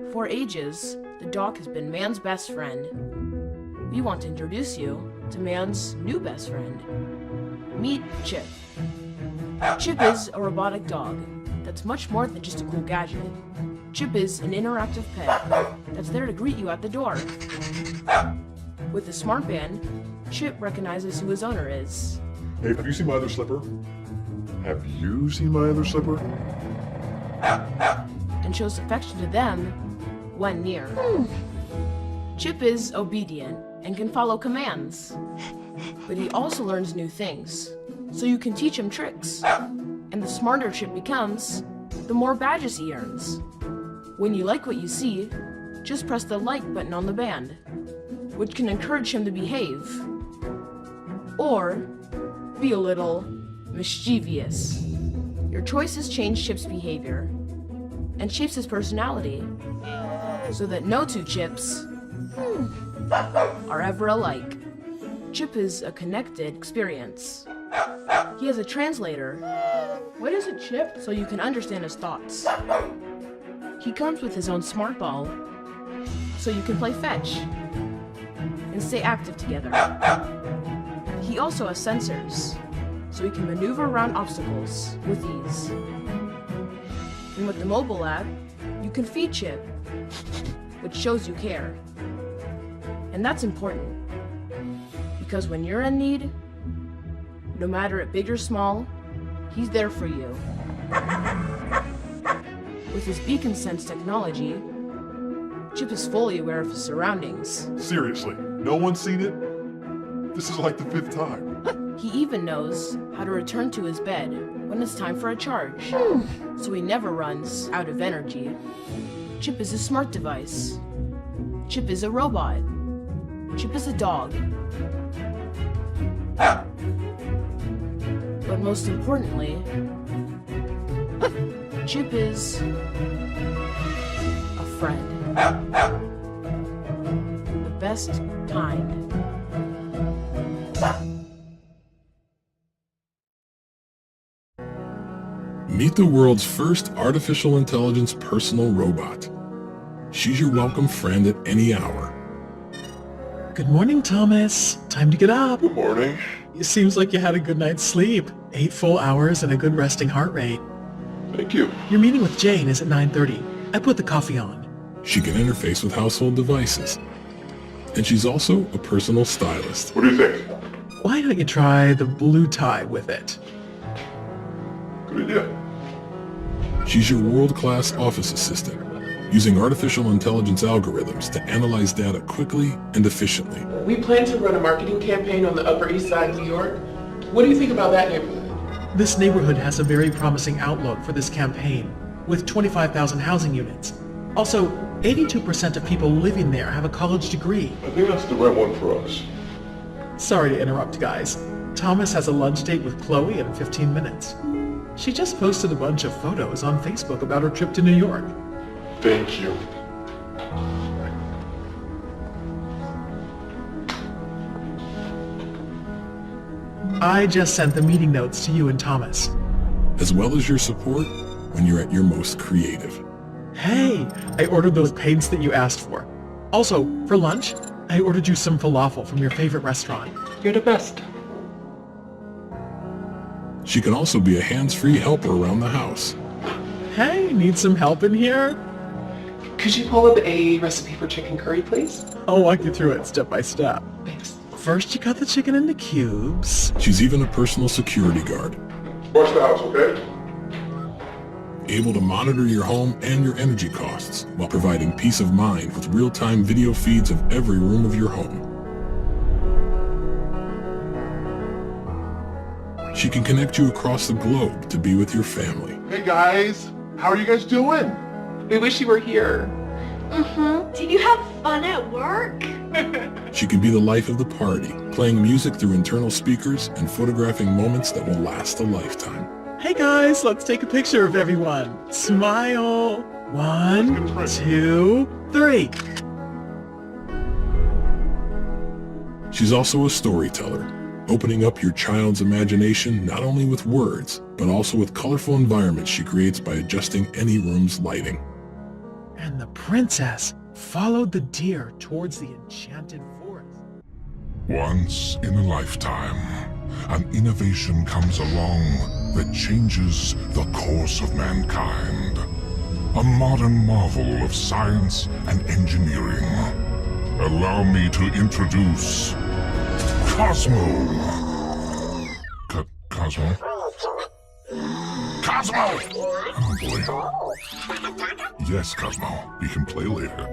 For ages, the dog has been man's best friend. We want to introduce you to man's new best friend. Meet Chip. Chip is a robotic dog that's much more than just a cool gadget. Chip is an interactive pet that's there to greet you at the door. With the smart band, Chip recognizes who his owner is. Hey, have you seen my other slipper? Have you seen my other slipper? And shows affection to them when near. Chip is obedient and can follow commands, but he also learns new things, so you can teach him tricks. And the smarter Chip becomes, the more badges he earns. When you like what you see, just press the like button on the band, which can encourage him to behave, or be a little mischievous. Your choices change Chip's behavior and shapes his personality, so that no two Chips are ever alike. Chip is a connected experience. He has a translator. What is it, Chip? So you can understand his thoughts. He comes with his own smart ball, so you can play fetch and stay active together. He also has sensors, so he can maneuver around obstacles with ease. And with the mobile app, you can feed Chip, which shows you care. And that's important, because when you're in need, no matter if big or small, he's there for you. With his beacon sense technology, Chip is fully aware of his surroundings. Seriously, no one's seen it? This is like the 5th time. He even knows how to return to his bed when it's time for a charge, so he never runs out of energy. Chip is a smart device. Chip is a robot. Chip is a dog. But most importantly, Chip is a friend. The best kind. Meet the world's first artificial intelligence personal robot. She's your welcome friend at any hour. Good morning, Thomas. Time to get up. Good morning. It seems like you had a good night's sleep. 8 full hours and a good resting heart rate. Thank you. Your meeting with Jane is at 9:30. I put the coffee on. She can interface with household devices. And she's also a personal stylist. What do you think? Why don't you try the blue tie with it? Good idea. She's your world-class office assistant, using artificial intelligence algorithms to analyze data quickly and efficiently. We plan to run a marketing campaign on the Upper East Side of New York. What do you think about that neighborhood? This neighborhood has a very promising outlook for this campaign, with 25,000 housing units. Also, 82% of people living there have a college degree. I think that's the right one for us. Sorry to interrupt, guys. Thomas has a lunch date with Chloe in 15 minutes. She just posted a bunch of photos on Facebook about her trip to New York. Thank you. I just sent the meeting notes to you and Thomas. As well as your support when you're at your most creative. Hey, I ordered those paints that you asked for. Also, for lunch, I ordered you some falafel from your favorite restaurant. You're the best. She can also be a hands-free helper around the house. Hey, need some help in here? Could you pull up a recipe for chicken curry, please? I'll walk you through it step by step. Thanks. First, you cut the chicken into cubes. She's even a personal security guard, Watch the house, okay? able to monitor your home and your energy costs while providing peace of mind with real-time video feeds of every room of your home. She can connect you across the globe to be with your family. Hey guys, how are you guys doing? We wish you were here. Did you have fun at work? She can be the life of the party, playing music through internal speakers and photographing moments that will last a lifetime. Hey guys, let's take a picture of everyone. Smile. 1, 2, 3. She's also a storyteller, opening up your child's imagination not only with words, but also with colorful environments she creates by adjusting any room's lighting. And the princess followed the deer towards the enchanted forest. Once in a lifetime, an innovation comes along that changes the course of mankind. A modern marvel of science and engineering. Allow me to introduce Cosmo. Cosmo? Cosmo! Oh boy. Yes, Cosmo. We can play later.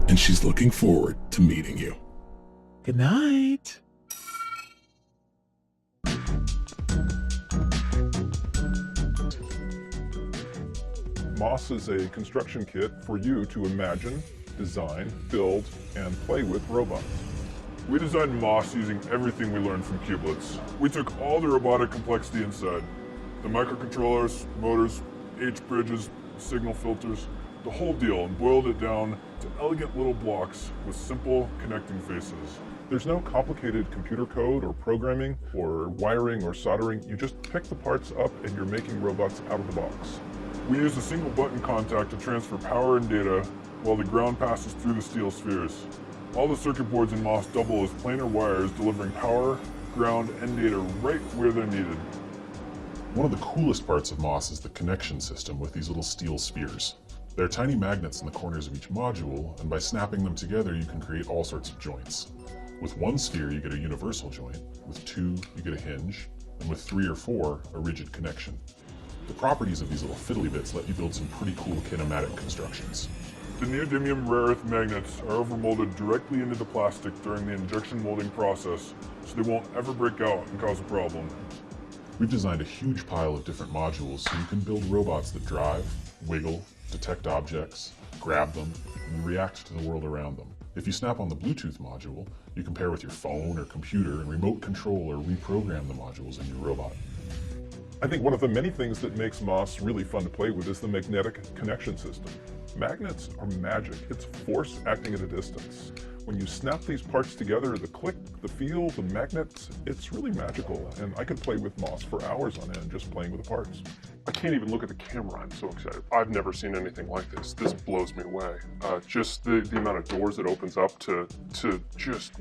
And she's looking forward to meeting you. Good night. Moss is a construction kit for you to imagine, design, build, and play with robots. We designed Moss using everything we learned from Kublets. We took all the robotic complexity inside, the microcontrollers, motors, H-bridges, signal filters, the whole deal, and boiled it down to elegant little blocks with simple connecting faces. There's no complicated computer code or programming or wiring or soldering. You just pick the parts up and you're making robots out of the box. We use a single button contact to transfer power and data while the ground passes through the steel spheres. All the circuit boards in Moss double as planar wires, delivering power, ground, and data right where they're needed. One of the coolest parts of Moss is the connection system with these little steel spheres. There are tiny magnets in the corners of each module, and by snapping them together you can create all sorts of joints. With one sphere you get a universal joint, with two you get a hinge, and with 3 or 4 a rigid connection. The properties of these little fiddly bits let you build some pretty cool kinematic constructions. The neodymium rare earth magnets are overmolded directly into the plastic during the injection molding process, so they won't ever break out and cause a problem. We've designed a huge pile of different modules so you can build robots that drive, wiggle, detect objects, grab them, and react to the world around them. If you snap on the Bluetooth module, you can pair with your phone or computer and remote control or reprogram the modules in your robot. I think one of the many things that makes MOS really fun to play with is the magnetic connection system. Magnets are magic. It's force acting at a distance. When you snap these parts together, the click, the feel, the magnets, it's really magical. And I could play with MOS for hours on end just playing with the parts. I can't even look at the camera, I'm so excited. I've never seen anything like this. This blows me away. Just the amount of doors it opens up to just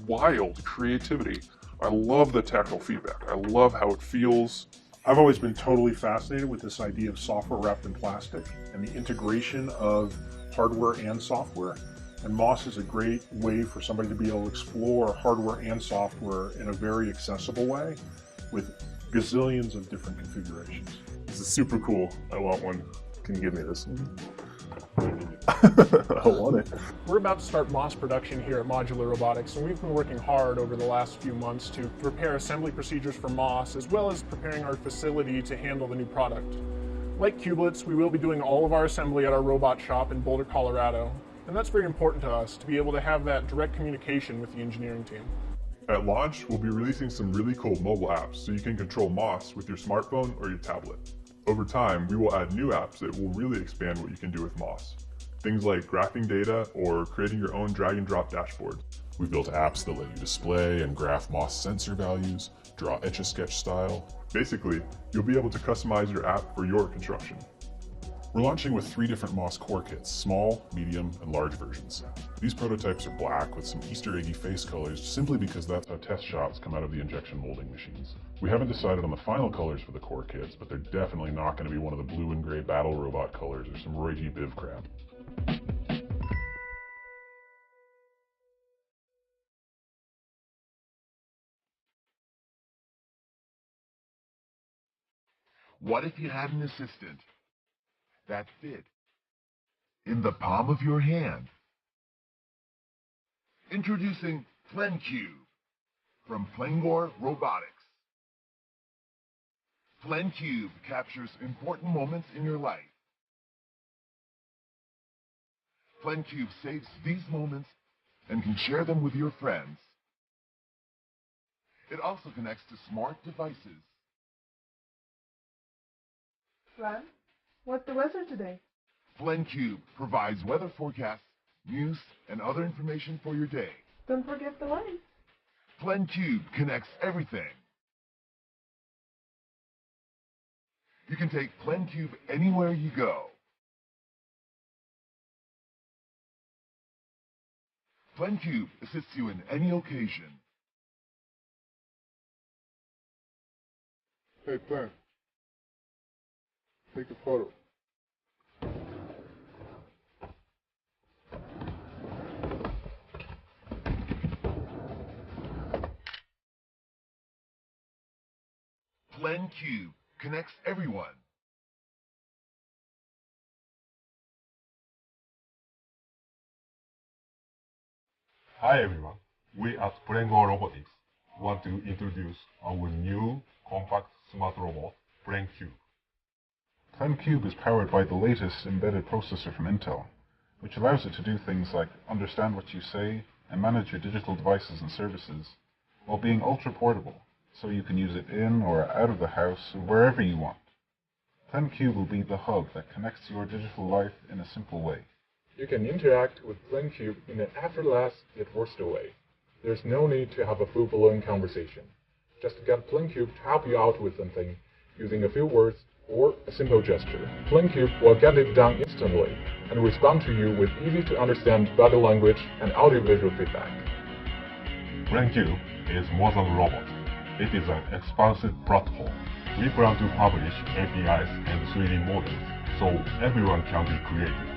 wild creativity. I love the tactile feedback. I love how it feels. I've always been totally fascinated with this idea of software wrapped in plastic and the integration of hardware and software. And MOS is a great way for somebody to be able to explore hardware and software in a very accessible way with gazillions of different configurations. This is super cool. I want one. Can you give me this one? I want it. We're about to start MOS production here at Modular Robotics, and we've been working hard over the last few months to prepare assembly procedures for MOS, as well as preparing our facility to handle the new product. Like Kublets, we will be doing all of our assembly at our robot shop in Boulder, Colorado, and that's very important to us, to be able to have that direct communication with the engineering team. At launch, we'll be releasing some really cool mobile apps so you can control MOS with your smartphone or your tablet. Over time, we will add new apps that will really expand what you can do with MOS. Things like graphing data or creating your own drag and drop dashboard. We've built apps that let you display and graph MOS sensor values, draw Etch-a-Sketch style. Basically, you'll be able to customize your app for your construction. We're launching with 3 different MOS core kits, small, medium, and large versions. These prototypes are black with some Easter eggy face colors simply because that's how test shots come out of the injection molding machines. We haven't decided on the final colors for the core kits, but they're definitely not going to be one of the blue and gray battle robot colors or some Roy G. Biv crap. What if you had an assistant that fit in the palm of your hand? Introducing FlenCube from Flengor Robotics. FlenCube captures important moments in your life. FlenCube saves these moments and can share them with your friends. It also connects to smart devices. Flen, what's the weather today? FlenCube provides weather forecasts, news, and other information for your day. Don't forget the lights. FlenCube connects everything. You can take FlenCube anywhere you go. FlenCube assists you in any occasion. Hey, Flen. Take a photo. FlenCube connects everyone. Hi everyone, we at Flengor Robotics want to introduce our new compact smart robot, FlenCube. FlenCube is powered by the latest embedded processor from Intel, which allows it to do things like understand what you say and manage your digital devices and services, while being ultra portable, so you can use it in or out of the house or wherever you want. FlenCube will be the hub that connects your digital life in a simple way. You can interact with FlenCube in an effortless yet versatile way. There's no need to have a full-blown conversation. Just get FlenCube to help you out with something using a few words or a simple gesture. FlenCube will get it done instantly and respond to you with easy-to-understand body language and audio-visual feedback. FlenCube is more than a robot. It is an expansive platform. We plan to publish APIs and 3D models so everyone can be creative.